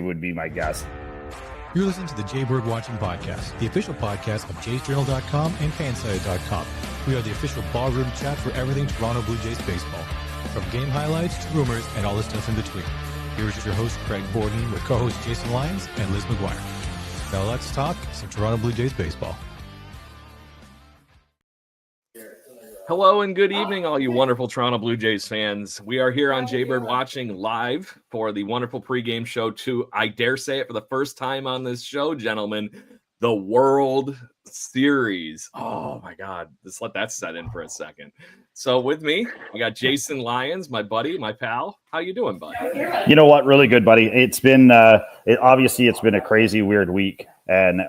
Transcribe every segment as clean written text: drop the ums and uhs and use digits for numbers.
would be my guess. You're listening to the Jay Bird Watching Podcast, the official podcast of jaysjournal.com and fansided.com. We are the official ballroom chat for everything Toronto Blue Jays baseball, from game highlights to rumors and all the stuff in between. Here's your host, Craig Borden, with co-hosts Jason Lyons and Liz McGuire. Now let's talk some Toronto Blue Jays baseball. Hello and good evening, all you wonderful Toronto Blue Jays fans. We are here on Jaybird Watching live for the wonderful pregame show to, I dare say it for the first time on this show, gentlemen, the World Series. Oh my God, let's let that set in for a second. So with me, we got Jason Lyons, my buddy, my pal. How you doing, bud? You know what? Really good, buddy. It's been, obviously it's been a crazy, weird week. And,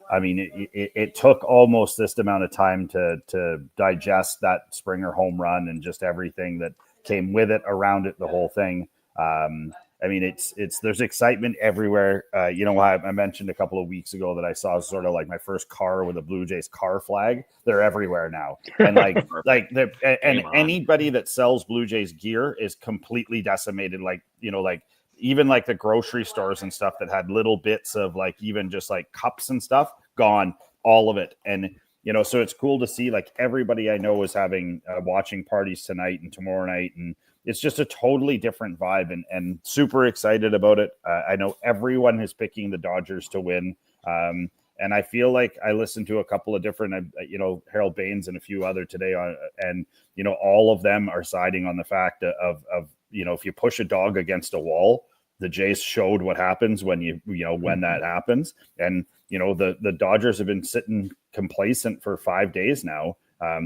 I mean, it took almost this amount of time to digest that Springer home run and just everything that came with it, around it, the whole thing. I mean, there's excitement everywhere. You know, I mentioned a couple of weeks ago that I saw sort of like my first car with a Blue Jays car flag. They're everywhere now, and and anybody that sells Blue Jays gear is completely decimated. Like, you know, like. Even like the grocery stores and stuff that had little bits of like even just like cups and stuff gone, all of it. And, you know, so it's cool to see like everybody I know is having watching parties tonight and tomorrow night. And it's just a totally different vibe and super excited about it. I know everyone is picking the Dodgers to win. And I feel like I listened to a couple of different, you know, Harold Baines and a few other today and, you know, all of them are siding on the fact of you know, if you push a dog against a wall, the Jays showed what happens when when that happens. And, you know, the Dodgers have been sitting complacent for 5 days now,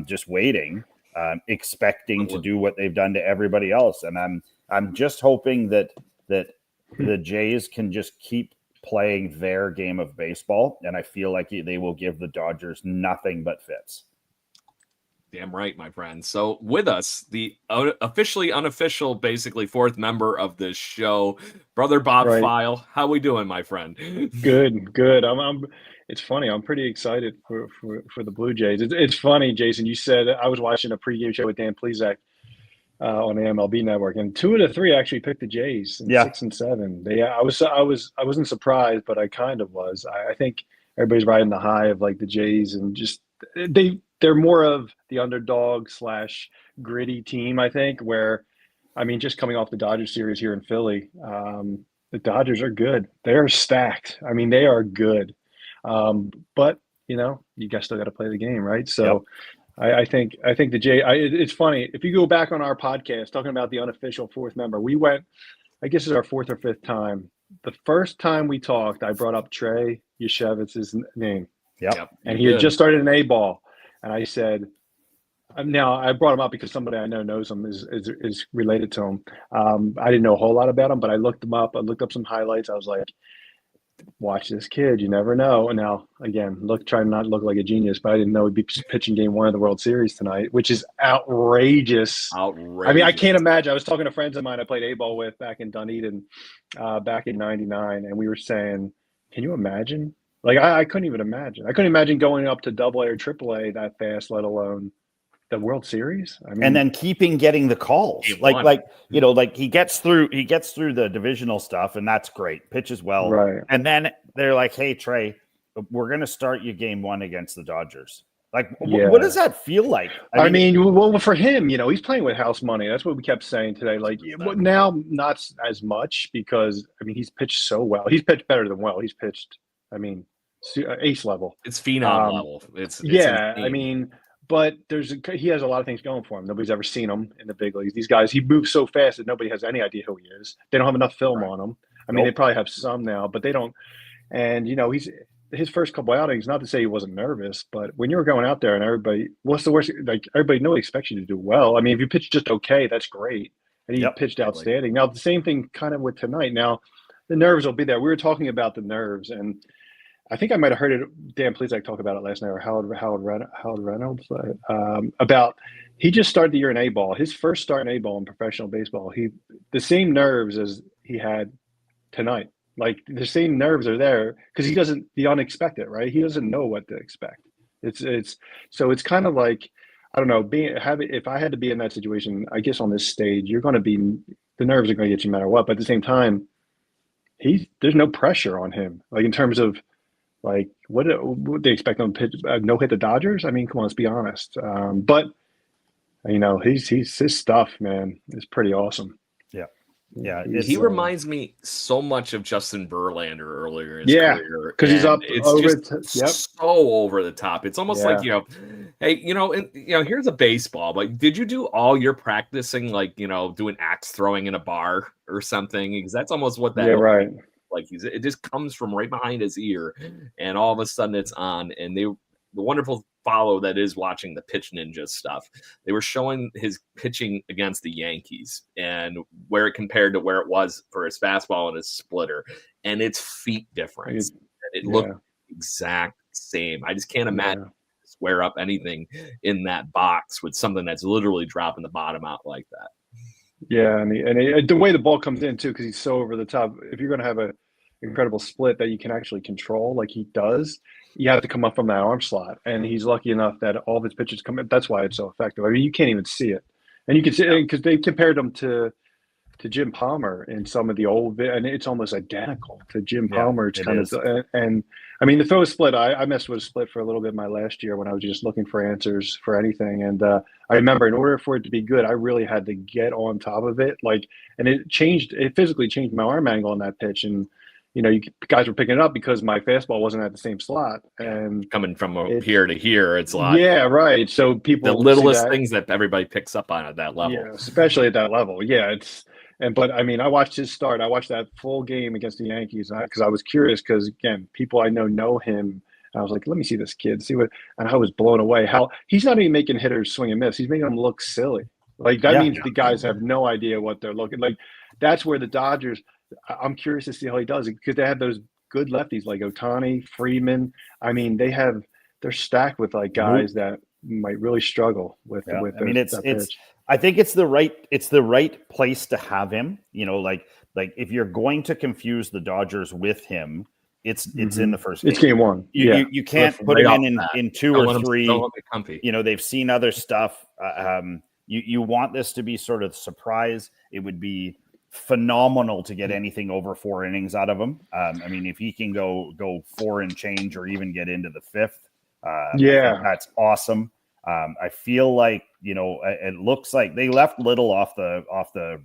just waiting, expecting to do what they've done to everybody else. And I'm just hoping that the Jays can just keep playing their game of baseball. And I feel like they will give the Dodgers nothing but fits. Damn right, my friend. So with us, the officially unofficial, basically fourth member of this show, Brother Bob File. How we doing, my friend? Good. It's funny. I'm pretty excited for the Blue Jays. It's funny, Jason. You said I was watching a pregame show with Dan Plesac on the MLB Network, and 2 of the 3 actually picked the Jays. 6 and 7. I wasn't surprised, but I kind of was. I think everybody's riding the high of like the Jays, and just they're more of the underdog / gritty team, I think, where, I mean, just coming off the Dodgers series here in Philly, the Dodgers are good. They're stacked. I mean, they are good. But, you know, you guys still got to play the game, right? So yep. I think the it's funny. If you go back on our podcast, talking about the unofficial fourth member, we went, I guess it's our 4th or 5th time. The first time we talked, I brought up Trey Yeshevitz's name. Yep. And he had just started an A-ball. And I said, now I brought him up because somebody I know knows him, is related to him. I didn't know a whole lot about him, but I looked him up. I looked up some highlights. I was like, watch this kid. You never know. And now, again, trying not to look like a genius, but I didn't know he'd be pitching game 1 of the World Series tonight, which is outrageous. I mean, I can't imagine. I was talking to friends of mine I played A-ball with back in Dunedin back in '99, and we were saying, can you imagine? Like, I couldn't even imagine. I couldn't imagine going up to AA or AAA that fast, let alone the World Series. I mean, and then getting the calls. Like you know, like he gets through the divisional stuff, and that's great. Pitches well. Right. And then they're like, hey, Trey, we're going to start you game 1 against the Dodgers. Like, what does that feel like? I mean, well, for him, you know, he's playing with house money. That's what we kept saying today. Like, now, not as much because, I mean, he's pitched so well. He's pitched better than well. He's pitched, I mean, ace level. It's phenom level. It's yeah, insane. I mean, but he has a lot of things going for him. Nobody's ever seen him in the big leagues. These guys, he moves so fast that nobody has any idea who he is. They don't have enough film on him. I mean, they probably have some now, but they don't. And, you know, his first couple outings, not to say he wasn't nervous, but when you're going out there and everybody, what's the worst? Like, nobody expects you to do well. I mean, if you pitch just okay, that's great. And he pitched outstanding. Now, the same thing kind of with tonight. Now, the nerves will be there. We were talking about the nerves, and I think I might have heard it. Dan Plesac talk about it last night, or Howard Reynolds, about he just started the year in A-ball. His first start in A-ball in professional baseball. The same nerves as he had tonight. Like, the same nerves are there because he doesn't the unexpected, right? He doesn't know what to expect. So it's kind of like, I don't know, if I had to be in that situation, I guess on this stage, you're going to be, the nerves are going to get you no matter what. But at the same time, there's no pressure on him. Like in terms of like what would they expect him to pitch? No hit the Dodgers? I mean, come on, let's be honest. But his stuff, man, is pretty awesome. Yeah, he reminds me so much of Justin Verlander earlier in his career because he's up it's over just so over the top. It's almost like hey, here's a baseball, but did you do all your practicing like doing axe throwing in a bar or something? Because that's almost what that right. Like it just comes from right behind his ear, and all of a sudden it's on. And the wonderful follow that is watching the Pitch Ninja stuff. They were showing his pitching against the Yankees and where it compared to where it was for his fastball and his splitter, and it's feet difference. It looked exact same. I just can't imagine square up anything in that box with something that's literally dropping the bottom out like that. Yeah, and the way the ball comes in too, because he's so over the top. If you're going to have an incredible split that you can actually control, like he does, you have to come up from that arm slot. And he's lucky enough that all of his pitches come in. That's why it's so effective. I mean, you can't even see it, and you can see it because they compared him to Jim Palmer in some of the old, and it's almost identical to Jim Palmer. It's kind of, and I mean, the throw split. I messed with a split for a little bit my last year when I was just looking for answers for anything. And I remember in order for it to be good, I really had to get on top of it. And it physically changed my arm angle on that pitch. And, you guys were picking it up because my fastball wasn't at the same slot. And coming from here to here, it's a lot. Yeah, right. So people, the littlest things that everybody picks up on at that level. Yeah, especially at that level. Yeah, but I mean, I watched his start. I watched that full game against the Yankees because I was curious because, again, people I know him. And I was like, let me see this kid, and I was blown away how he's not even making hitters swing and miss. He's making them look silly. Like that means the guys have no idea what they're looking like. That's where the Dodgers, I'm curious to see how he does it because they have those good lefties like Ohtani, Freeman. I mean, they're stacked with like guys that might really struggle with. I mean, it's I think it's the right place to have him. Like if you're going to confuse the Dodgers with him, it's in the first game. It's game one. You can't put him in two or three. They've seen other stuff. You want this to be sort of surprise. It would be phenomenal to get anything over 4 innings out of him. I mean, if he can go 4 and change or even get into the 5th, that's awesome. I feel like it looks like they left Little off the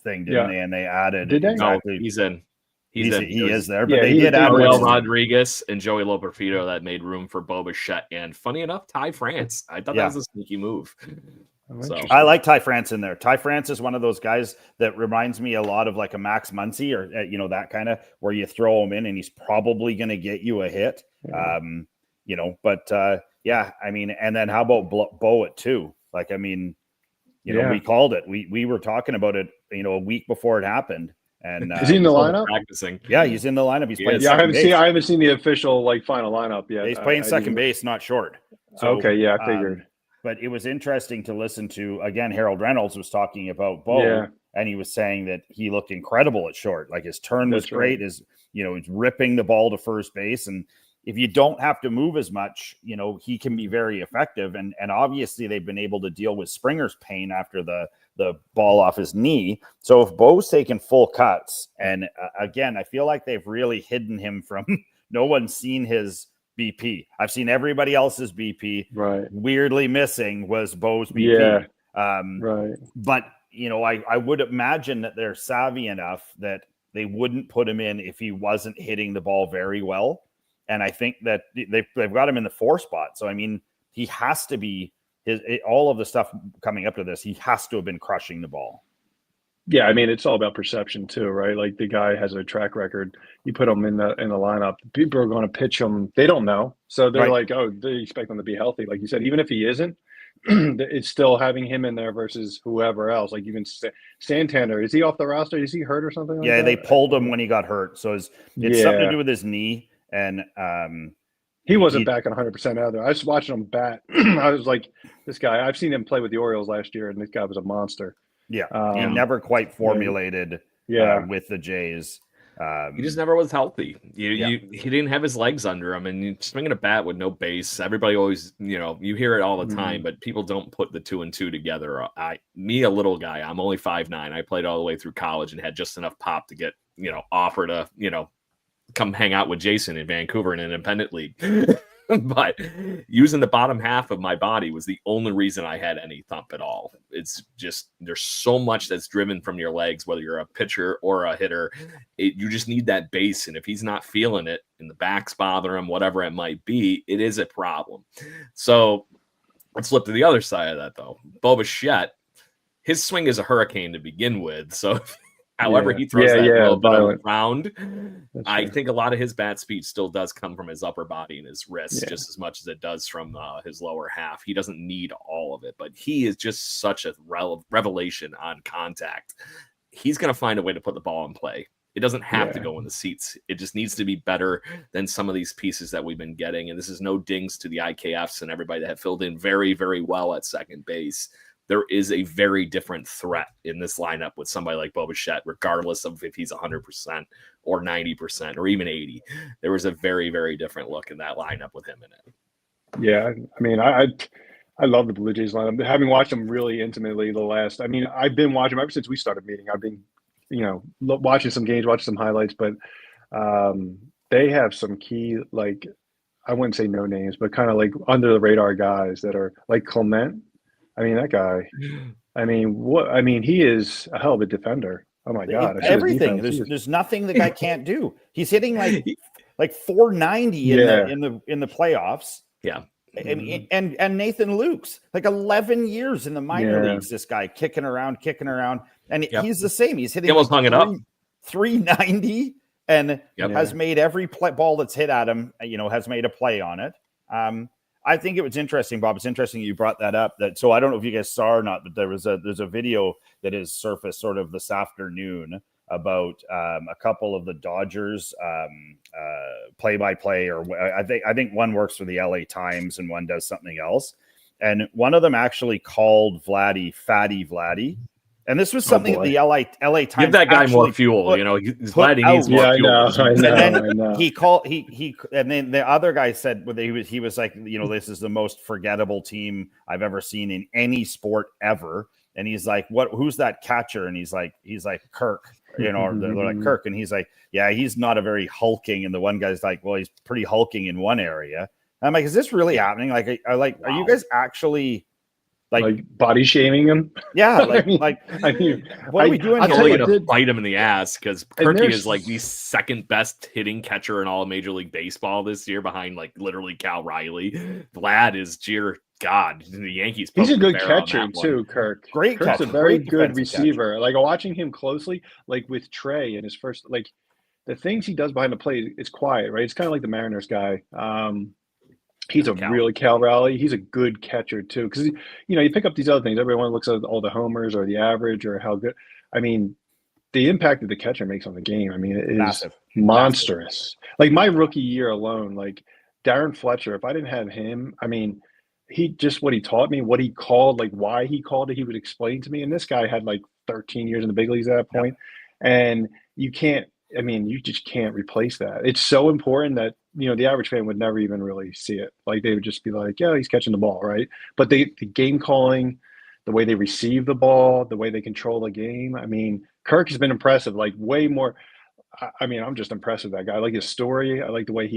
thing, didn't they? And they added. Did they? Exactly. No, he's in. He is there, but they did add Manuel Rodriguez and Joey Loperfido that made room for Bo Bichette and, funny enough, Ty France. I thought that was a sneaky move. So I like Ty France in there. Ty France is one of those guys that reminds me a lot of like a Max Muncy or that kind of where you throw him in and he's probably going to get you a hit. I mean, and then how about Bo at 2? Like, I mean, we called it. We were talking about it, a week before it happened. And is he in the lineup? Practicing. Yeah, he's in the lineup. He's playing. I haven't seen the official final lineup yet. He's playing second base, not short. So, okay, I figured. But it was interesting to listen to. Again, Harold Reynolds was talking about Bo, and he was saying that he looked incredible at short. Like his turn was great. He's ripping the ball to first base, and if you don't have to move as much, he can be very effective. And obviously they've been able to deal with Springer's pain after the ball off his knee. So if Bo's taking full cuts, and again, I feel like they've really hidden him from no one's seen his BP. I've seen everybody else's BP. Right. Weirdly missing was Bo's BP. Yeah. Right. But, I would imagine that they're savvy enough that they wouldn't put him in if he wasn't hitting the ball very well. And I think that they've got him in the 4 spot. So, I mean, he has to be all of the stuff coming up to this, he has to have been crushing the ball. Yeah, I mean, it's all about perception too, right? Like the guy has a track record. You put him in the lineup, people are going to pitch him. They don't know, so they're like, oh, they expect him to be healthy. Like you said, even if he isn't, it's still having him in there versus whoever else. Like even Santander, is he off the roster? Is he hurt or something? Yeah, they pulled him when he got hurt, so it's something to do with his knee, and he wasn't back 100% either. I was watching him bat. I was like, this guy. I've seen him play with the Orioles last year, and this guy was a monster. Yeah, he never quite formulated with the Jays. He just never was healthy. He didn't have his legs under him, and swinging a bat with no base. Everybody always, you hear it all the time, but people don't put the 2 and 2 together. Me, a little guy, I'm only 5'9". I played all the way through college and had just enough pop to get, offer to, come hang out with Jason in Vancouver in an independent league. But using the bottom half of my body was the only reason I had any thump at all. It's just, there's so much that's driven from your legs, whether you're a pitcher or a hitter. You just need that base. And if he's not feeling it and the back's bothering him, whatever it might be, it is a problem. So let's flip to the other side of that, though. Bo Bichette, his swing is a hurricane to begin with. So however he throws that little bit of round, I think a lot of his bat speed still does come from his upper body and his wrists just as much as it does from his lower half. He doesn't need all of it, but he is just such a revelation on contact. He's going to find a way to put the ball in play. It doesn't have to go in the seats. It just needs to be better than some of these pieces that we've been getting. And this is no dings to the IKFs and everybody that have filled in very, very well at second base. There is a very different threat in this lineup with somebody like Bo Bichette, regardless of if he's 100% or 90% or even 80. There was a very, very different look in that lineup with him in it. Yeah, I mean, I love the Blue Jays lineup. Having watched them really intimately I've been watching them ever since we started meeting. I've been, watching some games, watching some highlights, but they have some key, like, I wouldn't say no names, but kind of like under the radar guys that are like Clement. I mean, that guy, he is a hell of a defender. Oh my God. Everything. There's nothing the guy can't do. He's hitting like 490 in the playoffs. Yeah. And Nathan Lukes, like 11 years in the minor leagues, this guy kicking around. And he's the same. He's hitting, he almost hung it up, 390 and has made every ball that's hit at him, has made a play on it. I think it was interesting, Bob. It's interesting you brought that up. So I don't know if you guys saw or not, but there's a video that is surfaced sort of this afternoon about a couple of the Dodgers play-by-play, or I think one works for the LA Times and one does something else. And one of them actually called Vladdy Fatty Vladdy. And this was something the LA Times. Give that guy more fuel. Vladdy needs more fuel. I know. He called and then the other guy said he was like, this is the most forgettable team I've ever seen in any sport ever. And he's like, who's that catcher? And he's like Kirk. They're like Kirk, and he's like, yeah, he's not a very hulking. And the one guy's like, well, he's pretty hulking in one area. I'm like, is this really happening? Like, are you guys actually like body shaming him? Yeah, what are we doing? I'm going to bite him in the ass because Kirky is like the second best hitting catcher in all of Major League Baseball this year, behind like literally Cal Riley. Vlad is God. The Yankees. He's a good catcher too, Kirk. Great Kirk's catcher. A very good receiver. Catcher. Like watching him closely, like with Trey in his first, like the things he does behind the plate, it's quiet, right? It's kind of like the Mariners guy. He's a really Cal Raleigh. He's a good catcher too, because you pick up these other things. Everyone looks at all the homers or the average or how good. I mean, the impact that the catcher makes on the game. I mean, it is monstrous. Like my rookie year alone, like Darren Fletcher. If I didn't have him, I mean, he just what he taught me, what he called, like why he called it, he would explain to me. And this guy had like 13 years in the big leagues at that point, and you just can't replace that. It's so important that the average fan would never even really see it. Like they would just be like, yeah, he's catching the ball, right? But the game calling, the way they receive the ball, the way they control the game. I mean, Kirk has been impressive, like way more. I mean, I'm just impressed with that guy. I like his story. I like the way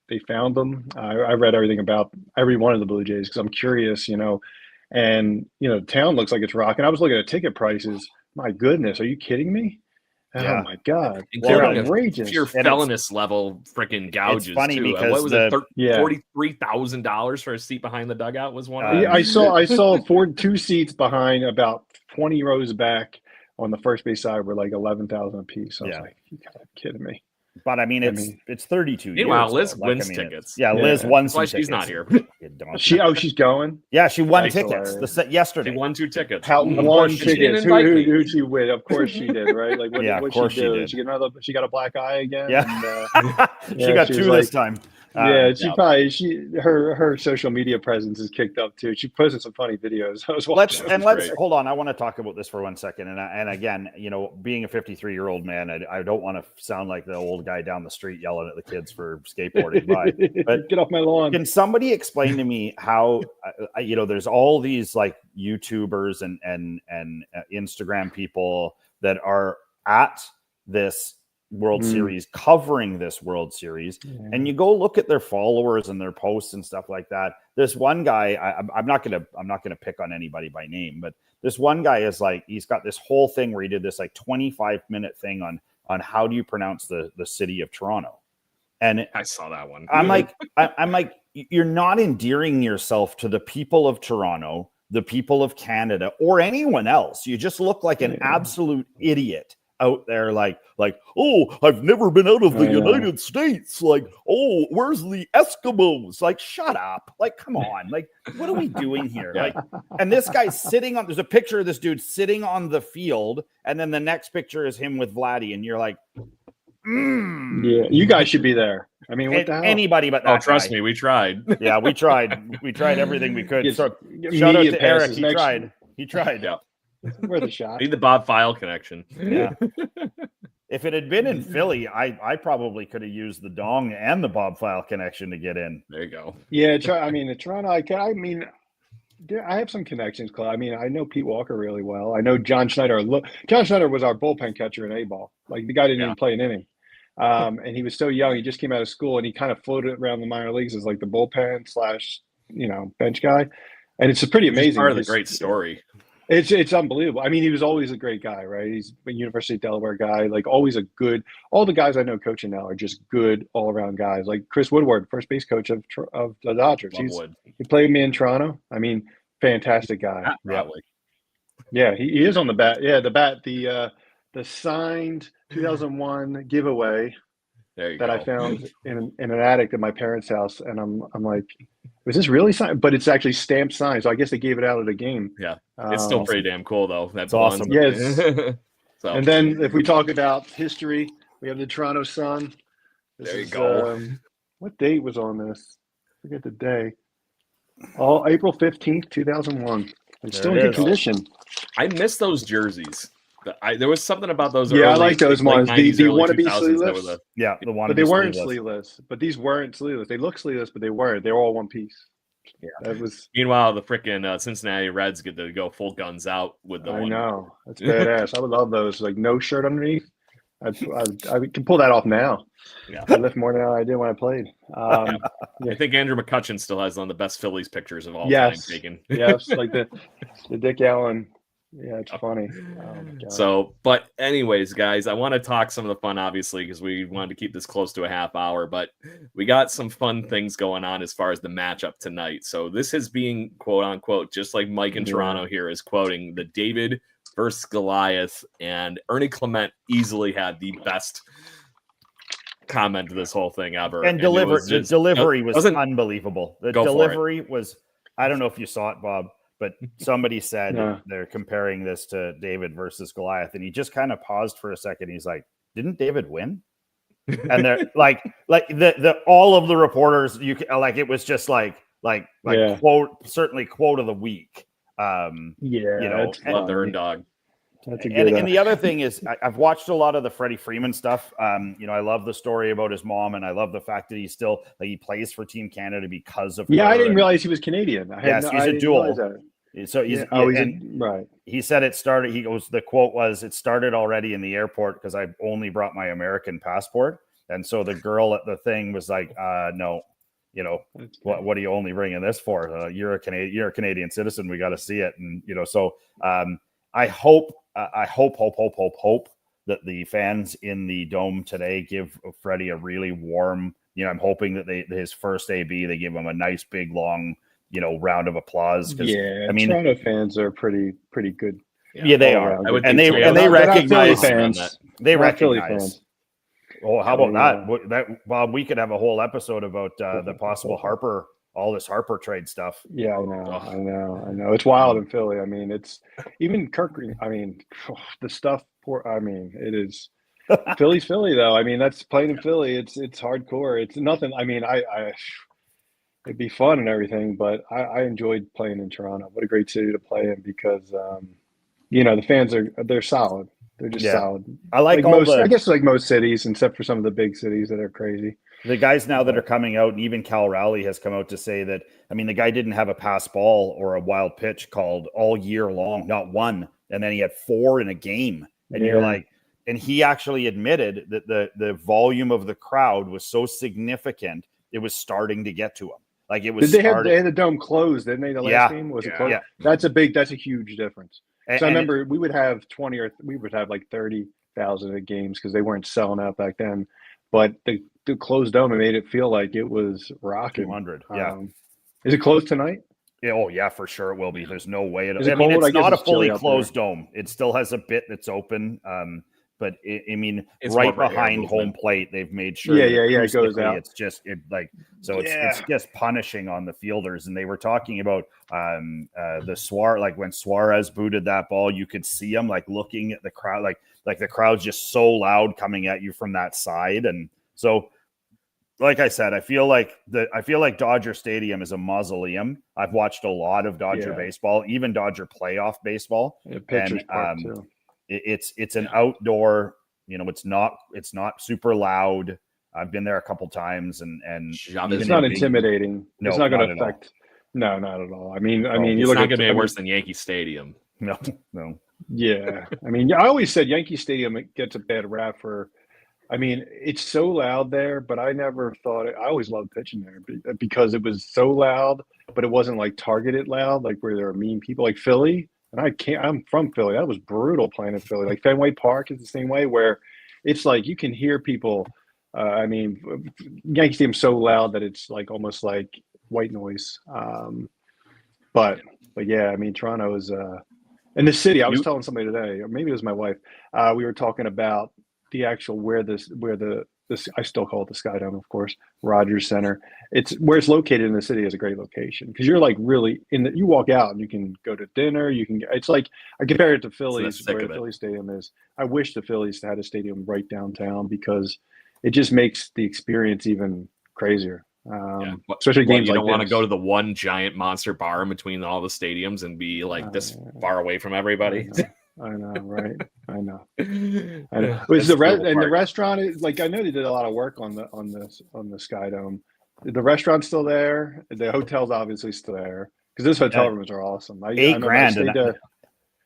they found him. I read everything about every one of the Blue Jays because I'm curious, and the town looks like it's rocking. I was looking at ticket prices. My goodness, are you kidding me? Yeah. Oh my God, they're outrageous. Pure felonious level freaking gouges. It's funny too. because what was it? $43,000 for a seat behind the dugout was one. I saw 2 seats behind, about 20 rows back on the first base side were like 11,000 a piece. I was like, you gotta be kidding me. But I mean, it's 32 Meanwhile, years. Liz though. wins tickets. Yeah, Liz won some That's why tickets. she's not here. She's going. Yeah, she won That's tickets hilarious. yesterday. She won 2 tickets. How one She didn't ticket? invite me. Who she win? Of course she did, right? Like what? Yeah, what of course she she do? did. She get another. She got a black eye again. Yeah, And, she got she 2 was this time. Yeah, probably her social media presence is kicked up too. She posted some funny videos. I was watching. Let's hold on. I want to talk about this for 1 second. And again, being a 53-year-old man, I don't want to sound like the old guy down the street yelling at the kids for skateboarding by. But get off my lawn. Can somebody explain to me how there's all these like YouTubers and Instagram people that are at this World Series, covering this World Series, and you go look at their followers and their posts and stuff like that. This one guy, I'm not gonna pick on anybody by name, but this one guy is like, he's got this whole thing where he did this like 25-minute thing on how do you pronounce the city of Toronto, and I saw that one. I'm like, you're not endearing yourself to the people of Toronto, the people of Canada, or anyone else. You just look like an absolute idiot out there, like, oh, I've never been out of the United States. Like, oh, where's the Eskimos? Like, shut up. Like, come on. Like, what are we doing here? Like, and this guy's there's a picture of this dude sitting on the field, and then the next picture is him with Vladdy, and you're like, yeah, you guys should be there. I mean, what the hell? Anybody but that. Oh, trust me, we tried. Yeah, we tried. We tried everything we could. So shout out to Eric. He tried. Yeah. Worth a shot. Need the Bob File connection. Yeah. If it had been in Philly, I probably could have used the dong and the Bob File connection to get in. There you go. Yeah, I mean, the Toronto. I have some connections, Claude. I mean, I know Pete Walker really well. I know John Schneider. John Schneider was our bullpen catcher in A-ball. Like, the guy didn't even play an inning. And he was so young. He just came out of school, and he kind of floated around the minor leagues as like the bullpen / bench guy. And it's a pretty amazing. Part of the great story. It's unbelievable. I mean, he was always a great guy, right? He's a University of Delaware guy, like always all the guys I know coaching now are just good all around guys. Like Chris Woodward, first base coach of the Dodgers. He played with me in Toronto. I mean, fantastic guy. Really. Yeah, he is on the bat. Yeah, the signed 2001 giveaway that I found in an attic at my parents' house, and I'm like, was this really signed? But it's actually stamped signed, so I guess they gave it out at a game. Yeah, it's still pretty damn cool though. That's awesome. Yes. So. And then if we talk about history, we have the Toronto Sun. There you go. What date was on this? I forget the day. Oh, April 15th, 2001. It's still in good condition. I miss those jerseys. There was something about those. Yeah, I like those ones. The want to be sleeveless. The one. But they weren't sleeveless. But these weren't sleeveless. They look sleeveless, but they weren't. They were all one piece. Yeah, that was. Meanwhile, the freaking Cincinnati Reds get to go full guns out with the. I know, that's badass. I would love those. Like no shirt underneath. I can pull that off now. Yeah, I lift more than I did when I played. I think Andrew McCutcheon still has one of the best Phillies pictures of all time taken. Yes, like the Dick Allen. Yeah, it's funny. So, but anyways, guys, I want to talk some of the fun, obviously, because we wanted to keep this close to a half hour, but we got some fun things going on as far as the matchup tonight. So this is being quote unquote, just like Mike in Toronto here is quoting the David versus Goliath, and Ernie Clement easily had the best comment to this whole thing ever. And the delivery was unbelievable. The delivery was, I don't know if you saw it, Bob, but somebody said they're comparing this to David versus Goliath, and he just kind of paused for a second. He's like, "Didn't David win?" And they're like the all of the reporters, it was just like quote of the week. Love the Earn Dog. And the other thing is, I've watched a lot of the Freddie Freeman stuff. I love the story about his mom, and I love the fact that he's still he plays for Team Canada because of. Yeah, I didn't realize he was Canadian. He's a dual. So right. He said it started. He goes. The quote was, "It started already in the airport because I only brought my American passport." And so the girl at the thing was like, "No, what are you only bringing this for? You're a Canadian citizen. We got to see it." And so I hope that the fans in the Dome today give Freddie a really warm. I'm hoping that his first AB, they give him a nice big long. Round of applause. Toronto fans are pretty good. Yeah, they are. They recognize. They recognize. Oh, how about that? Well, we could have a whole episode about the possible all this Harper trade stuff. Yeah, I know. It's wild in Philly. I mean, it's even Kirk. I mean, the stuff. It is Philly's Philly though. I mean, that's playing in Philly. It's hardcore. It's nothing. I mean, it'd be fun and everything, but I enjoyed playing in Toronto. What a great city to play in because the fans they're solid. They're just solid. I like I guess like most cities, except for some of the big cities that are crazy. The guys now that are coming out, and even Cal Rowley has come out to say that, I mean, the guy didn't have a pass ball or a wild pitch called all year long, not one. And then he had 4 in a game. And you're like, and he actually admitted that the volume of the crowd was so significant, it was starting to get to him. Like it was. They had the dome closed, didn't they? The last game was it closed? Yeah. That's a huge difference. So I remember we would have 20 or we would have like 30,000 at games because they weren't selling out back then. But the closed dome, it made it feel like it was rocking. 200, yeah. Is it closed tonight? Yeah, oh yeah, for sure it will be. There's no way it's not a fully closed dome. It still has a bit that's open. But it's right behind home plate, they've made sure. It goes out. It's just it's just punishing on the fielders. And they were talking about the Suarez, like when Suarez booted that ball, you could see him like looking at the crowd, like the crowd's just so loud coming at you from that side. And so, like I said, I feel like Dodger Stadium is a mausoleum. I've watched a lot of Dodger baseball, even Dodger playoff baseball. Pitchers Park too. It's an outdoor, it's not super loud. I've been there a couple times and it's not intimidating. No, it's not going to affect. No, not at all. I mean, you look at it worse than Yankee Stadium. No. Yeah. I mean, I always said Yankee Stadium gets a bad rap for, it's so loud there, but I never thought I always loved pitching there because it was so loud, but it wasn't like targeted loud, like where there are mean people like Philly. And I'm from Philly. That was brutal playing in Philly. Like Fenway Park is the same way where it's like you can hear people. Yankee Stadium's so loud that it's like almost like white noise. But yeah, Toronto is in the city. I was telling somebody today, or maybe it was my wife. We were talking about the actual where the I still call it the Sky Dome, of course, Rogers Center. It's where it's located in the city is a great location because you're like really you walk out and you can go to dinner. It's like I compare it to Phillies where the Philly Stadium is. I wish the Phillies had a stadium right downtown because it just makes the experience even crazier. Especially games you like don't want to go to the one giant monster bar in between all the stadiums and be like this far away from everybody. I know, right? I know. Was the restaurant is like I know they did a lot of work on the Sky Dome. The restaurant's still there. The hotel's obviously still there because those hotel rooms are awesome. $8,000.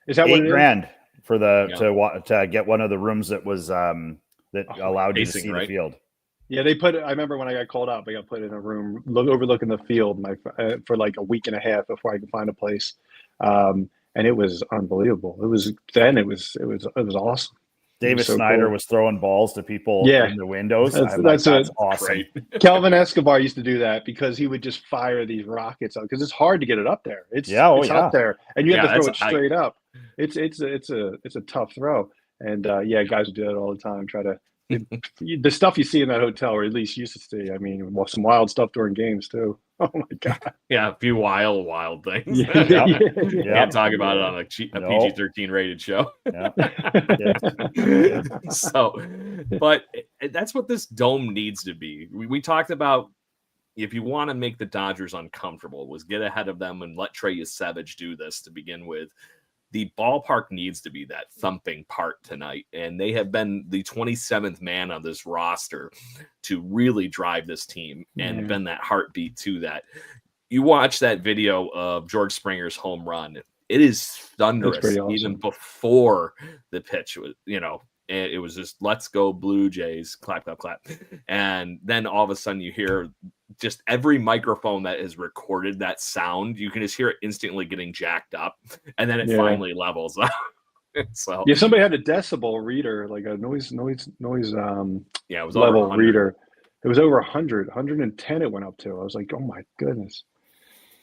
Is that what it is? $8,000 for to get one of the rooms that was that allowed you to see the field. Yeah, they put it. I remember when I got called up, I got put in a room overlooking the field for like a week and a half before I could find a place. And it was unbelievable. It was awesome. David Snyder was throwing balls to people in the windows. That's awesome. Kelvin Escobar used to do that because he would just fire these rockets out because it's hard to get it up there. It's up there, and you have to throw it straight up. It's a tough throw, and guys would do that all the time. Try to the stuff you see in that hotel, or at least used to see. Some wild stuff during games too. Oh my god! Yeah, a few wild things. Can't talk about it on a PG-13 rated show. So, but that's what this dome needs to be. We talked about if you want to make the Dodgers uncomfortable, was get ahead of them and let Trey Savage do this to begin with. The ballpark needs to be that thumping part tonight, and they have been the 27th man on this roster to really drive this team and been that heartbeat to that. You watch that video of George Springer's home run. It is thunderous, awesome. Even before the pitch was, it was just, let's go Blue Jays, clap, clap, clap. And then all of a sudden you hear just every microphone that has recorded that sound, you can just hear it instantly getting jacked up. And then it finally levels up. So somebody had a decibel reader, like a noise it was level reader. It was over 100, 110 it went up to. I was like, oh my goodness.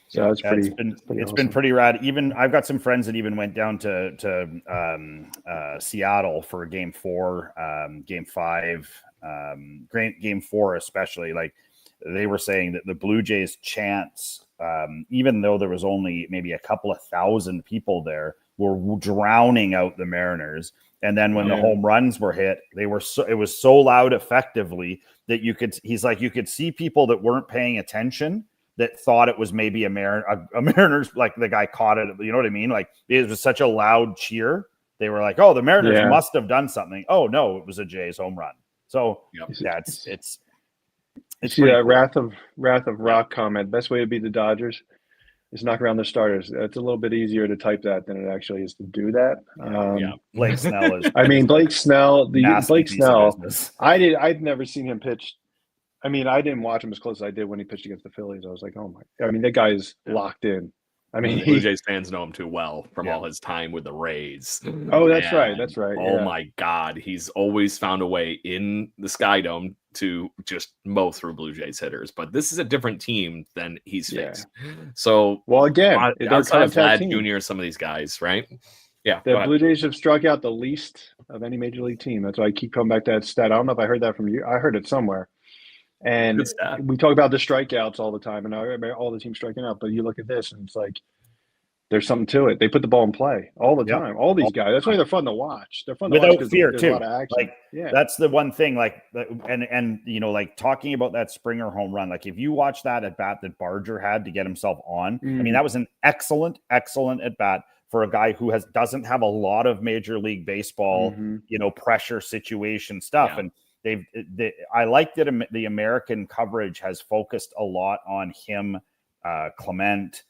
So that's pretty. It's been pretty rad. Even I've got some friends that even went down to Seattle for Game 4, Game 5, game 4 especially, like they were saying that the Blue Jays chants, even though there was only maybe a couple of thousand people there, were drowning out the Mariners. And then when the home runs were hit, it was so loud effectively that you could see people that weren't paying attention that thought it was maybe a Mariners, like the guy caught it. You know what I mean? Like it was such a loud cheer. They were like, oh, the Mariners must have done something. Oh no, it was a Jays home run. So it's see that cool. Wrath of Rock comment. Best way to beat the Dodgers is knock around the starters. It's a little bit easier to type that than it actually is to do that. Blake Snell is. I mean, Blake Snell. I'd never seen him pitch. I mean, I didn't watch him as close as I did when he pitched against the Phillies. I was like, oh my! I mean, that guy is locked in. I mean, Blue Jays fans know him too well from all his time with the Rays. Oh, that's right. That's right. Oh my God, he's always found a way in the Sky Dome to just mow through Blue Jays hitters. But this is a different team than he's faced. So, well, again, outside of Vlad Jr., some of these guys, right? Yeah, the Blue Jays have struck out the least of any major league team. That's why I keep coming back to that stat. I don't know if I heard that from you. I heard it somewhere. And we talk about the strikeouts all the time, and all the teams striking out. But you look at this, and it's like there's something to it. They put the ball in play all the time. All these guys. That's why they're fun to watch. They're fun to watch without fear too. A lot of action. Like that's the one thing. Like and you know, like talking about that Springer home run. Like if you watch that at bat that Barger had to get himself on, I mean that was an excellent at bat for a guy who doesn't have a lot of Major League Baseball, pressure situation stuff and. I like that the American coverage has focused a lot on him, Clement,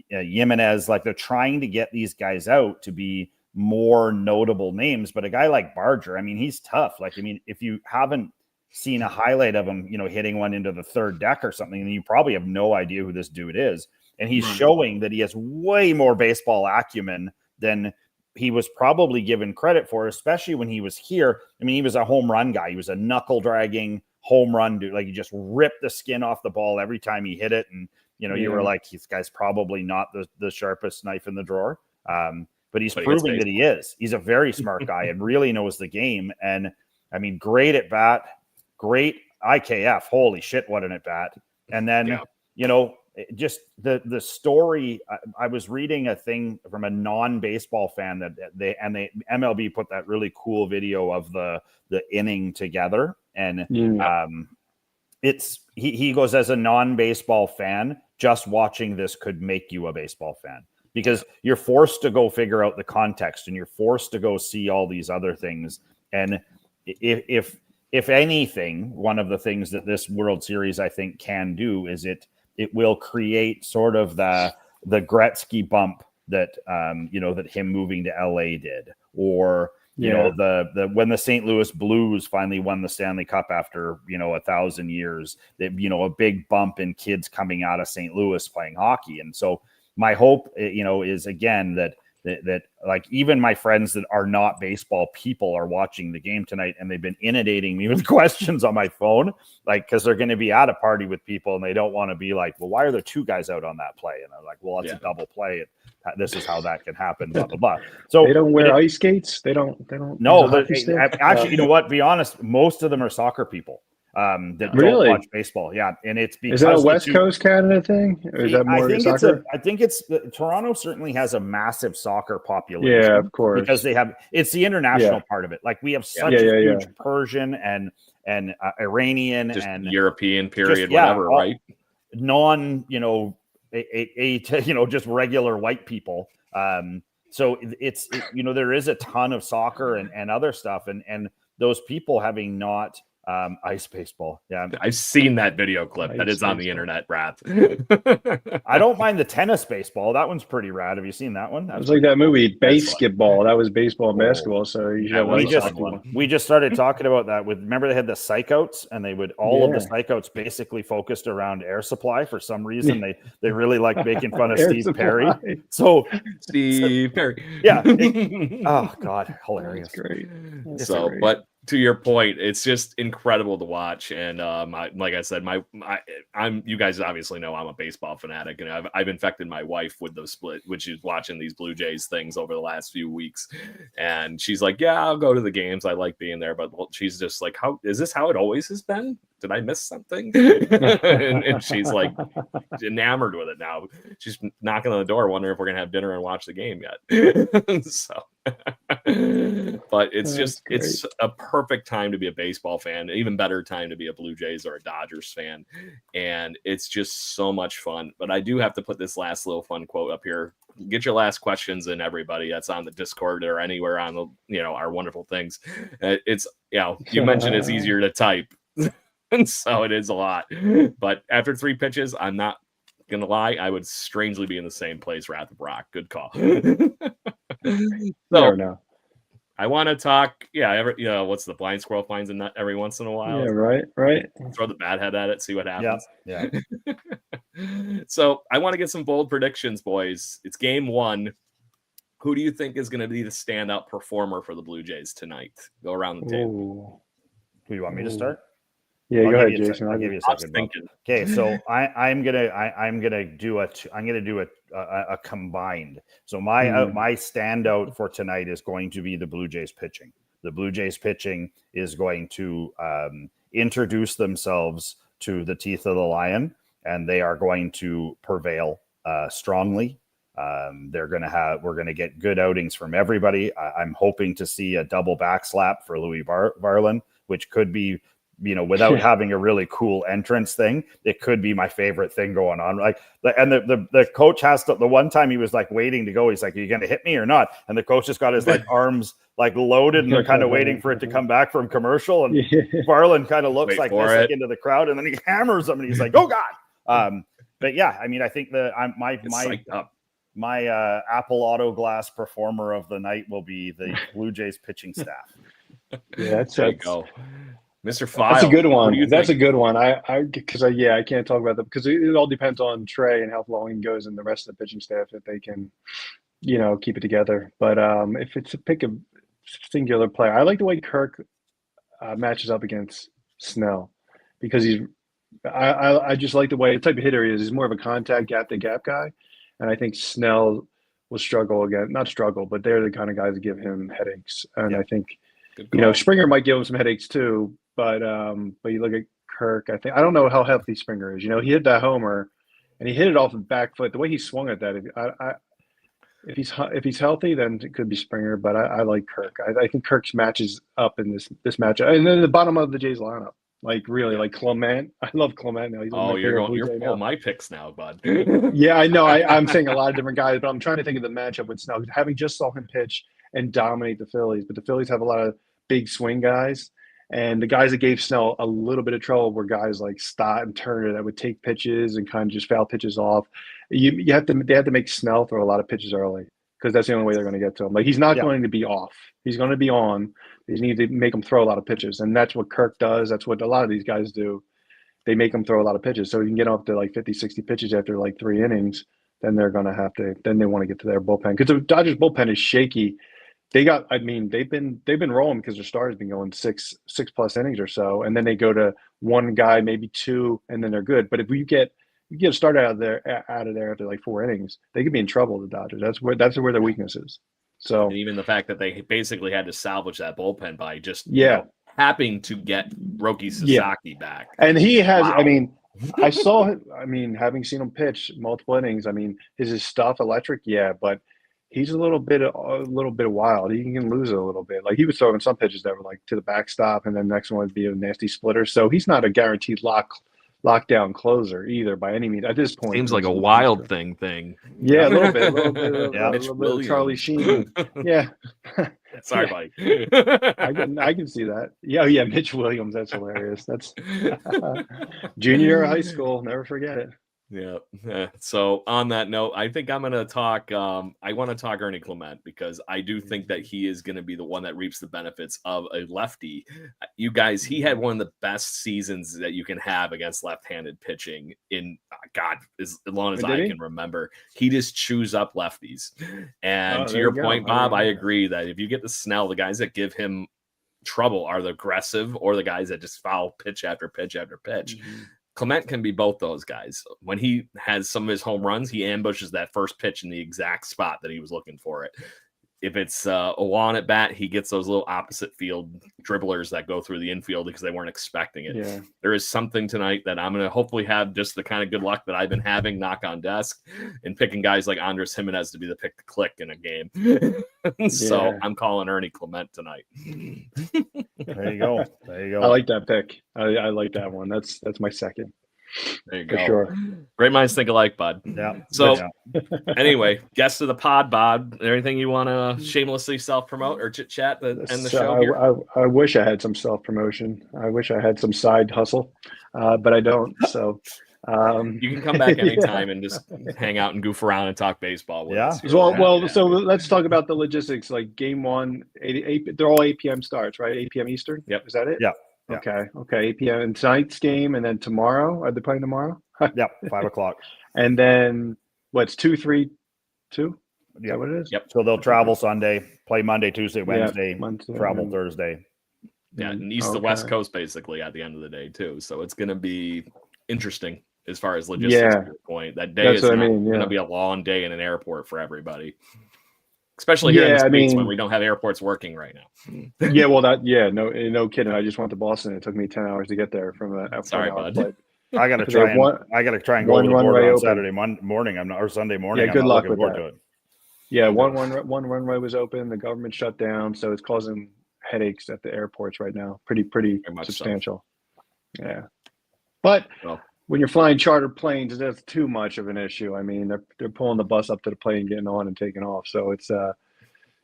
Jimenez. Like they're trying to get these guys out to be more notable names. But a guy like Barger, I mean, he's tough. Like, I mean, if you haven't seen a highlight of him, hitting one into the third deck or something, then you probably have no idea who this dude is. And he's showing that he has way more baseball acumen than he was probably given credit for, especially when he was here. I mean, he was a home run guy. He was a knuckle dragging home run dude. Like he just ripped the skin off the ball every time he hit it. And, you were like, this guy's probably not the sharpest knife in the drawer. But he's proving that he is. He's a very smart guy and really knows the game. And I mean, great at bat, great IKF. Holy shit, what an at bat. And then, just the story. I was reading a thing from a non-baseball fan that they MLB put that really cool video of the inning together. And he goes, as a non-baseball fan, just watching this could make you a baseball fan because you're forced to go figure out the context and you're forced to go see all these other things. And if anything, one of the things that this World Series I think can do is it will create sort of the Gretzky bump that that him moving to LA did, or the when the St. Louis Blues finally won the Stanley Cup after 1,000 years, that a big bump in kids coming out of St. Louis playing hockey. And so my hope is again that like even my friends that are not baseball people are watching the game tonight and they've been inundating me with questions on my phone, like, because they're going to be at a party with people and they don't want to be like, well, why are there two guys out on that play? And I'm like, well, that's a double play. This is how that can happen, blah, blah, blah. So they don't wear ice skates. They don't. No, actually, you know what? Be honest, most of them are soccer people. That really don't watch baseball. Yeah. And it's because is that a West Coast Canada thing? Or is that more soccer? I think Toronto certainly has a massive soccer population. Yeah, of course. Because it's the international part of of it. We have such a huge Persian and Iranian just and European period, whatever, right? Non, just regular white people. So there is a ton of soccer and other stuff and those people having not ice baseball. Yeah, I've seen that video clip that is on the internet, Rath. I don't mind the tennis baseball. That one's pretty rad. Have you seen that one? It was like that movie Basketball. That was baseball and basketball. So we just started talking about that remember they had the psychouts and they would of the psychouts basically focused around air supply for some reason. They really like making fun of Steve Perry. So Steve Perry. Yeah. Oh God, hilarious. That's great. But to your point, it's just incredible to watch. And like I said, you guys obviously know I'm a baseball fanatic, and I've infected my wife with the split, which is watching these Blue Jays things over the last few weeks. And she's like, yeah, I'll go to the games. I like being there. But she's just like, how is this how it always has been? Did I miss something? and she's like enamored with it now. She's knocking on the door, wondering if we're gonna have dinner and watch the game yet. So but it's a perfect time to be a baseball fan, an even better time to be a Blue Jays or a Dodgers fan. And it's just so much fun. But I do have to put this last little fun quote up here. Get your last questions in, everybody that's on the Discord or anywhere on the, our wonderful things. It's, you mentioned it's easier to type. And so it is a lot. But after 3 pitches, I'm not gonna lie, I would strangely be in the same place. Wrath of Brock. Good call. So I want to talk. What's the blind squirrel finds a nut every once in a while? Yeah, right. Throw the bad head at it, see what happens. Yeah. So I want to get some bold predictions, boys. It's game 1. Who do you think is going to be the standout performer for the Blue Jays tonight? Go around the table. Who do you want me to start? Yeah, go ahead, Jason. I'll give you a second. Okay, so I'm gonna do a combined. So my standout for tonight is going to be the Blue Jays pitching. The Blue Jays pitching is going to introduce themselves to the teeth of the lion, and they are going to prevail strongly. We're going to get good outings from everybody. I'm hoping to see a double back slap for Louis Varland, which could be, without having a really cool entrance thing, it could be my favorite thing going on. And the coach has to, the one time he was like waiting to go, he's like, are you going to hit me or not? And the coach just got his arms loaded, and they're kind of waiting for it to come back from commercial. And Varland kind of looks like this into the crowd, and then he hammers him, and he's like, oh God. But yeah, I mean, I think my Apple Auto Glass performer of the night will be the Blue Jays pitching staff. Yeah, that's go. Mr. File. That's a good one. That's a good one. I can't talk about that because it all depends on Trey and how long he goes and the rest of the pitching staff, if they can, keep it together. But if it's to pick a singular player, I like the way Kirk matches up against Snell, because I just like the way, the type of hitter he is. He's more of a contact gap to gap guy, and I think Snell will struggle again. Not struggle, but they're the kind of guys that give him headaches. And I think Springer might give him some headaches too. But you look at Kirk, I don't know how healthy Springer is. He hit that homer, and he hit it off the back foot. The way he swung at that, if he's healthy, then it could be Springer. But I like Kirk. I think Kirk's matches up in this matchup, and then the bottom of the Jays lineup, like Clement. I love Clement now. You're pulling my picks now, bud. Yeah, I know. I'm saying a lot of different guys, but I'm trying to think of the matchup with Snell. Having just saw him pitch and dominate the Phillies, but the Phillies have a lot of big swing guys. And the guys that gave Snell a little bit of trouble were guys like Stott and Turner that would take pitches and kind of just foul pitches off. They have to make Snell throw a lot of pitches early, because that's the only way they're going to get to him. He's not going to be off. He's going to be on. They need to make him throw a lot of pitches. And that's what Kirk does. That's what a lot of these guys do. They make him throw a lot of pitches. So you can get up to 50, 60 pitches after 3 innings. Then they're going to have to, then they want to get to their bullpen. Because the Dodgers bullpen is shaky. They've been rolling because their starter's been going six plus innings or so, and then they go to one guy, maybe 2, and then they're good. But if you get a starter out of there after 4 innings, they could be in trouble. The Dodgers. That's where their weakness is. So, and even the fact that they basically had to salvage that bullpen by just happening to get Roki Sasaki back, and he has. Wow. I mean, I saw him. I mean, having seen him pitch multiple innings, I mean, is his stuff electric? Yeah, but he's a little bit wild. He can lose it a little bit. He was throwing some pitches that were to the backstop, and then the next one would be a nasty splitter. So he's not a guaranteed lockdown closer either by any means at this point. Seems like a wild thing. Yeah, a little bit of Charlie Sheen. Yeah. Sorry, buddy. I can see that. Yeah, Mitch Williams. That's hilarious. That's junior year of high school. Never forget it. Yeah. So on that note, I think I'm going to talk. I want to talk Ernie Clement, because I do think that he is going to be the one that reaps the benefits of a lefty. You guys, he had one of the best seasons that you can have against left-handed pitching in as long as I can remember. He just chews up lefties. And to your point, Bob, I agree that if you get the Snell, the guys that give him trouble are the aggressive or the guys that just foul pitch after pitch after pitch. Mm-hmm. Clement can be both those guys. When he has some of his home runs, he ambushes that first pitch in the exact spot that he was looking for it. If it's a one at bat, he gets those little opposite field dribblers that go through the infield because they weren't expecting it. Yeah. There is something tonight that I'm going to hopefully have just the kind of good luck that I've been having, knock on desk, and picking guys like Andres Jimenez to be the pick to click in a game. So I'm calling Ernie Clement tonight. There you go. There you go. I like that pick. I like that one. That's my second. There you For go. sure. Great minds think alike, bud. Yeah. So Yeah. anyway, guest of the pod, Bob. Anything you want to shamelessly self-promote or chit-chat to end the show here? I wish I had some self-promotion. I wish I had some side hustle, but I don't. So you can come back anytime and just hang out and goof around and talk baseball with us. So let's talk about the logistics. Like game one, 8, they're all 8 p.m. starts, right? 8 p.m. Eastern? Yep. Is that it? Yeah. Okay. 8 p.m. And tonight's game, and then tomorrow, are they playing tomorrow? Yep. 5 o'clock. And then what's 2, 3, 2? Is Yep. that what it is? Yep. So they'll travel Sunday, play Monday, Tuesday, Wednesday, Wednesday, travel and- Thursday. Yeah, and east to west coast basically at the end of the day too. So it's going to be interesting as far as logistics to your point. That day is going to be a long day in an airport for everybody. Especially here in the States when we don't have airports working right now. Yeah, well, no kidding. I just went to Boston. It took me 10 hours to get there from a Sorry, bud. flight. I got to try and go over the border on Saturday morning. Or Sunday morning. Yeah, good luck with that. To it. Yeah, one runway was open. The government shut down, so it's causing headaches at the airports right now. Pretty substantial. So. Yeah, but when you're flying charter planes, that's too much of an issue. I mean, they're pulling the bus up to the plane, getting on and taking off. So it's a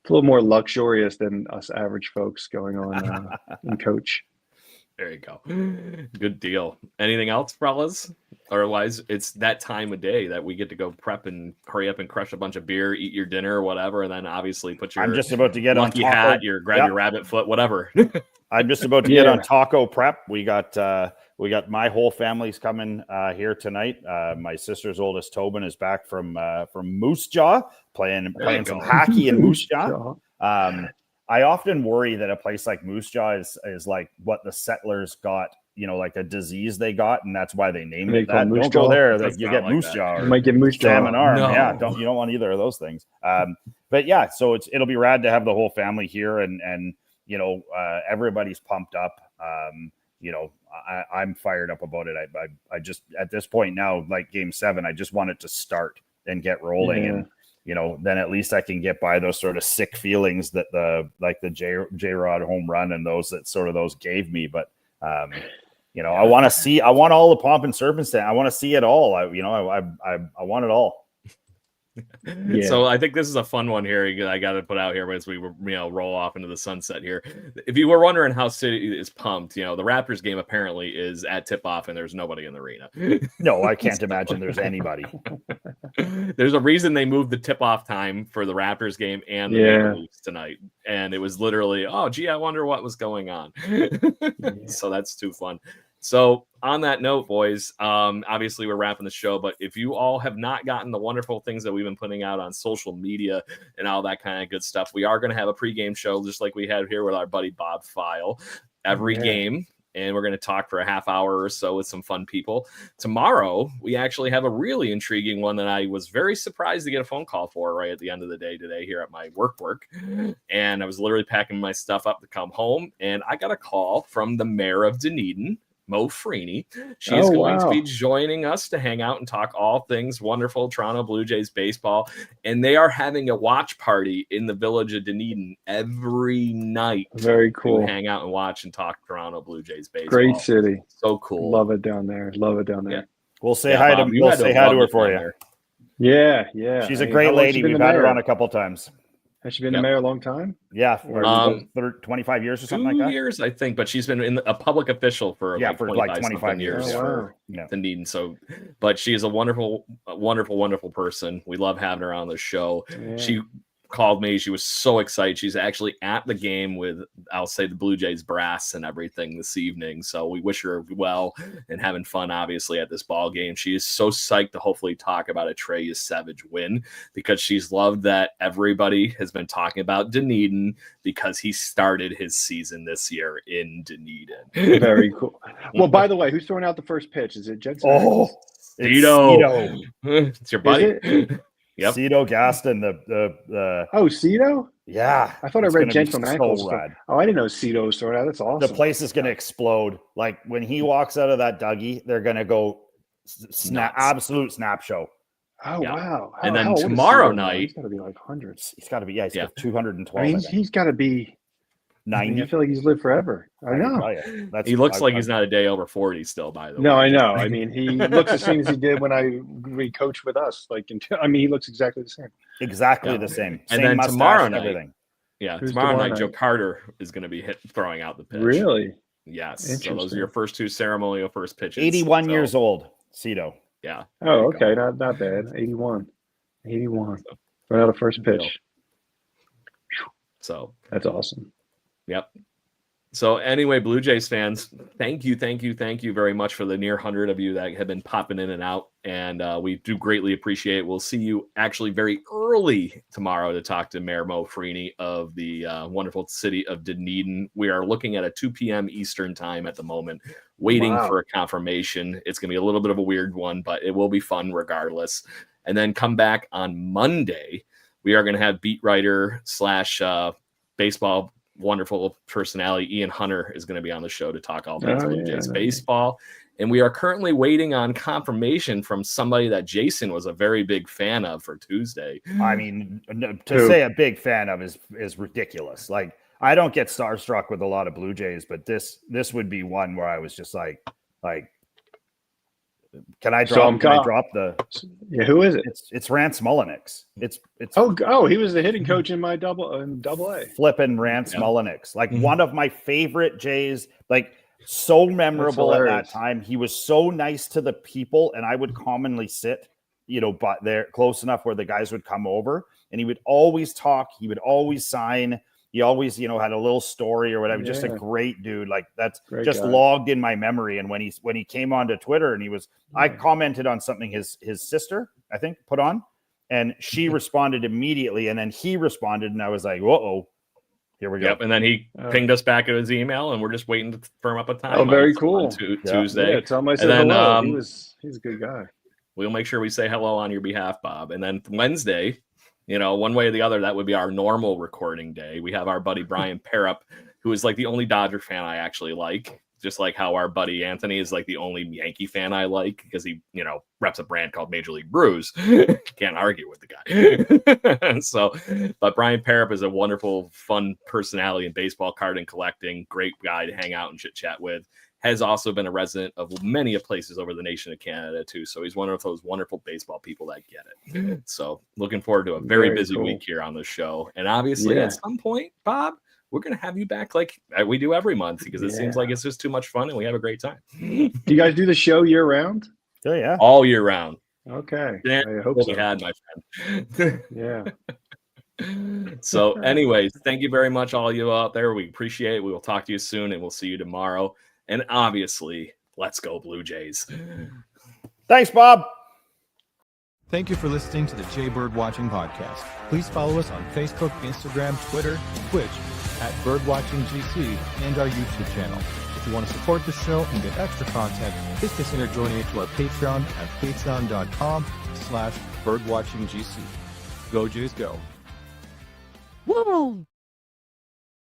little more luxurious than us average folks going on in coach. There you go. Good deal. Anything else, fellas? Otherwise, it's that time of day that we get to go prep and hurry up and crush a bunch of beer, eat your dinner or whatever, and then obviously put your I'm just about to get lucky on hat, grab your rabbit foot, whatever. I'm just about to get on taco prep. We got my whole family's coming here tonight. My sister's oldest Tobin is back from Moose Jaw playing some hockey in Moose Jaw. I often worry that a place like Moose Jaw is like what the settlers got, like a disease they got, and that's why they named it that. Don't go there. You get Moose Jaw. You might get Moose Jaw. Salmon arm. No. Yeah, you don't want either of those things. But yeah, so it'll be rad to have the whole family here, and everybody's pumped up. I'm fired up about it. I just at this point now, like Game 7, I just want it to start and get rolling, and then at least I can get by those sort of sick feelings that the J-Rod home run and those gave me. But I want all the pomp and circumstance. I want to see it all. I want it all. Yeah. So I think this is a fun one here. I got to put out here as we roll off into the sunset here. If you were wondering how City is pumped, the Raptors game apparently is at tip off and there's nobody in the arena. No, I can't imagine there's anybody. There's a reason they moved the tip off time for the Raptors game and the Maple Leafs tonight, and it was literally, I wonder what was going on. So that's too fun. So on that note, boys, obviously we're wrapping the show, but if you all have not gotten the wonderful things that we've been putting out on social media and all that kind of good stuff, we are going to have a pregame show just like we had here with our buddy Bob File every game. And we're going to talk for a half hour or so with some fun people. Tomorrow, we actually have a really intriguing one that I was very surprised to get a phone call for right at the end of the day today here at my work. And I was literally packing my stuff up to come home. And I got a call from the mayor of Dunedin, Mo Freeney. She is going to be joining us to hang out and talk all things wonderful Toronto Blue Jays baseball. And they are having a watch party in the village of Dunedin every night. Very cool. To hang out and watch and talk Toronto Blue Jays baseball. Great city. So cool. Love it down there. Yeah. We'll say hi to her for you. There. Yeah. She's a great lady. We've had her on a couple times. Has she been the mayor a long time? Yeah, 25 years or something like that. 2 years, I think, but she's been a public official for like 25 years. Oh, wow. Dunedin. So, but she is a wonderful, wonderful, wonderful person. We love having her on the show. Yeah. called me. She was so excited. She's actually at the game with, I'll say, the Blue Jays brass and everything this evening. So we wish her well and having fun, obviously, at this ball game. She is so psyched to hopefully talk about a Trey Savage win, because she's loved that everybody has been talking about Dunedin because he started his season this year in Dunedin. Very cool. Well, by the way, who's throwing out the first pitch? Is it Jensen? Oh, Cito. It's your buddy. Yep. Cito Gaston, the Cito? yeah. I thought I read Gentle Ankles. So rad. Oh, I didn't know Cito was throwing out. That's awesome. The place is going to explode. Like when he walks out of that Dougie, they're going to go absolute snap show. Oh, yeah. Wow. And then tomorrow night, he's got to be like hundreds. He's got to be, he's got 212. I mean, he's got to be 90. I feel like he's lived forever. I know. He looks like he's not a day over 40 still, by the way. No, I know. I mean, he looks the same as he did when we coached with us. Like, I mean, he looks exactly the same. Exactly the same. And same then mustache, tomorrow night, everything. Yeah, tomorrow night, Joe Carter is going to be throwing out the pitch. Really? Yes. So those are your first two ceremonial first pitches. 81 years old, Cito. Yeah. Oh, okay. Not bad. 81. Right out of first pitch. So that's awesome. Yep. So anyway, Blue Jays fans, thank you very much for the near 100 of you that have been popping in and out, and we do greatly appreciate it. We'll see you actually very early tomorrow to talk to Mayor Mo Freeney of the wonderful city of Dunedin. We are looking at a 2 p.m. Eastern time at the moment, waiting for a confirmation. It's going to be a little bit of a weird one, but it will be fun regardless. And then come back on Monday. We are going to have beat writer / baseball wonderful personality Ian Hunter is going to be on the show to talk all things Blue Jays baseball. And we are currently waiting on confirmation from somebody that Jason was a very big fan of for Tuesday. I mean, to say a big fan of is ridiculous. Like, I don't get starstruck with a lot of Blue Jays, but this would be one where I was just like, can I drop the? Yeah, who is it? It's Rance Mullenix. It's he was the hitting coach in my double A. Flipping Rance Mullenix, like one of my favorite Jays, like so memorable at that time. He was so nice to the people, and I would commonly sit, but they're close enough where the guys would come over, and he would always talk. He would always sign. He always, had a little story or whatever. Just a great dude. Like that's just logged in my memory. And when he came onto Twitter and I commented on something his sister, I think, put on, and she responded immediately. And then he responded, and I was like, "Whoa, here we go." Yep. And then he pinged us back at his email, and we're just waiting to firm up a time. Oh, very cool. Tuesday. Yeah, tell him I said hello. He's a good guy. We'll make sure we say hello on your behalf, Bob. And then Wednesday, one way or the other, that would be our normal recording day. We have our buddy Brian Parup, who is like the only Dodger fan I actually like, just like how our buddy Anthony is like the only Yankee fan I like because he, reps a brand called Major League Brews. Can't argue with the guy. But Brian Parup is a wonderful, fun personality in baseball card and collecting. Great guy to hang out and chit chat with. Has also been a resident of many places over the nation of Canada too. So he's one of those wonderful baseball people that get it. So looking forward to a very busy week here on the show. And obviously at some point, Bob, we're going to have you back like we do every month because it seems like it's just too much fun and we have a great time. Do you guys do the show year round? Oh, yeah. All year round. Okay. I hope so. Had, my friend. Yeah. So anyways, thank you very much, all you out there. We appreciate it. We will talk to you soon and we'll see you tomorrow. And obviously, let's go Blue Jays. Thanks, Bob. Thank you for listening to the Jay Bird Watching Podcast. Please follow us on Facebook, Instagram, Twitter, Twitch at BirdwatchingGC and our YouTube channel. If you want to support the show and get extra content, please consider joining to our Patreon at patreon.com/birdwatchinggc. Go Jays, go. Woo!